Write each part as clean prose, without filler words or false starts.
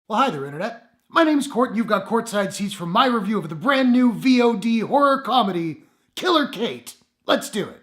Well, hi there, Internet. My name's Court, and you've got courtside seats for my review of the brand new VOD horror comedy, Killer Kate. Let's do it.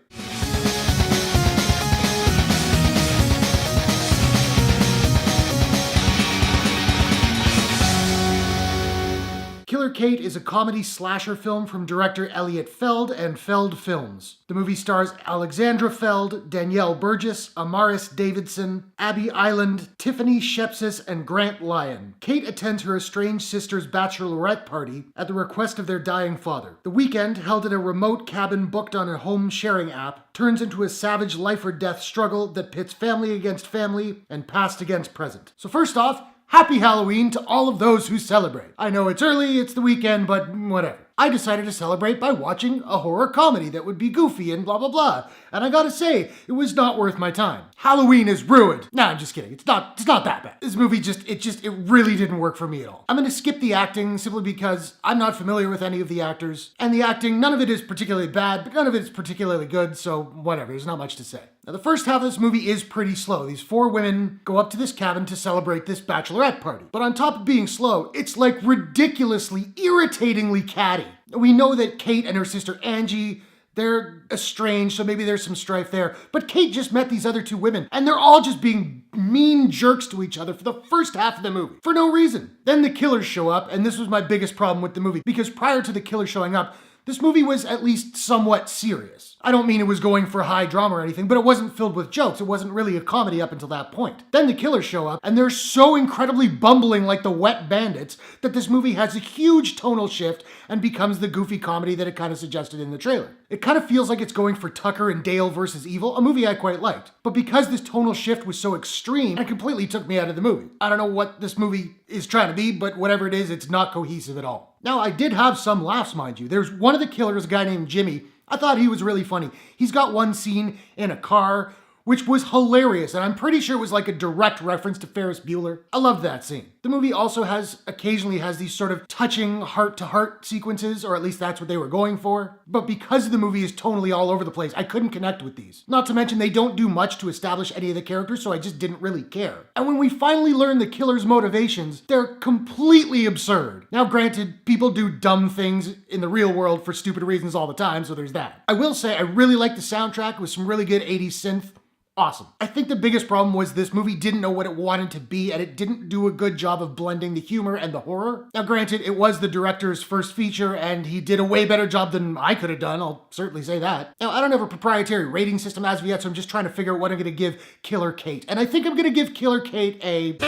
Killer Kate is a comedy slasher film from director Elliot Feld and Feld Films. The movie stars Alexandra Feld, Danielle Burgess, Amaris Davidson, Eiland, Tiffany Shepsis, and Grant Lyon. Kate attends her estranged sister's bachelorette party at the request of their dying father. The weekend, held in a remote cabin booked on a home sharing app, turns into a savage life or death struggle that pits family against family and past against present. So first off, Happy Halloween to all of those who celebrate. I know it's early, it's the weekend, but whatever. I decided to celebrate by watching a horror comedy that would be goofy and blah blah blah. And I gotta say, it was not worth my time. Halloween is ruined. Nah, I'm just kidding. It's not that bad. This movie it really didn't work for me at all. I'm gonna skip the acting simply because I'm not familiar with any of the actors. And the acting, none of it is particularly bad, but none of it is particularly good, so whatever, there's not much to say. Now, the first half of this movie is pretty slow. These four women go up to this cabin to celebrate this bachelorette party. But on top of being slow, it's like ridiculously, irritatingly catty. We know that Kate and her sister Angie, they're estranged, so maybe there's some strife there. But Kate just met these other two women, and they're all just being mean jerks to each other for the first half of the movie, for no reason. Then the killers show up, and this was my biggest problem with the movie, because prior to the killers showing up, this movie was at least somewhat serious. I don't mean it was going for high drama or anything, but it wasn't filled with jokes. It wasn't really a comedy up until that point. Then the killers show up, and they're so incredibly bumbling like the wet bandits that this movie has a huge tonal shift and becomes the goofy comedy that it kind of suggested in the trailer. It kind of feels like it's going for Tucker and Dale versus Evil, a movie I quite liked. But because this tonal shift was so extreme, it completely took me out of the movie. I don't know what this movie is trying to be, but whatever it is, it's not cohesive at all. Now, I did have some laughs, mind you. There's one of the killers, a guy named Jimmy. I thought he was really funny. He's got one scene in a car, which was hilarious, and I'm pretty sure it was like a direct reference to Ferris Bueller. I loved that scene. The movie also occasionally has these sort of touching heart-to-heart sequences, or at least that's what they were going for. But because the movie is tonally all over the place, I couldn't connect with these. Not to mention they don't do much to establish any of the characters, so I just didn't really care. And when we finally learn the killer's motivations, they're completely absurd. Now granted, people do dumb things in the real world for stupid reasons all the time, so there's that. I will say I really like the soundtrack with some really good 80s synth. Awesome. I think the biggest problem was this movie didn't know what it wanted to be, and it didn't do a good job of blending the humor and the horror. Now granted, it was the director's first feature, and he did a way better job than I could have done, I'll certainly say that. Now, I don't have a proprietary rating system as of yet, so I'm just trying to figure out what I'm going to give Killer Kate. And I think I'm going to give Killer Kate a...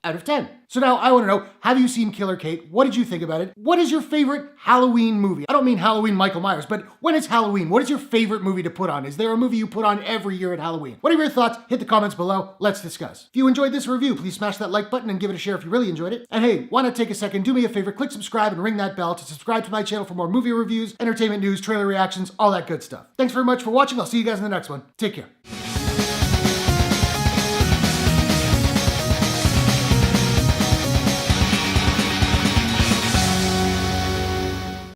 out of 10. So now I want to know, have you seen Killer Kate? What did you think about it? What is your favorite Halloween movie? I don't mean Halloween Michael Myers, but when it's Halloween, what is your favorite movie to put on? Is there a movie you put on every year at Halloween? What are your thoughts? Hit the comments below. Let's discuss. If you enjoyed this review, please smash that like button and give it a share if you really enjoyed it. And hey, why not take a second, do me a favor, click subscribe and ring that bell to subscribe to my channel for more movie reviews, entertainment news, trailer reactions, all that good stuff. Thanks very much for watching. I'll see you guys in the next one. Take care.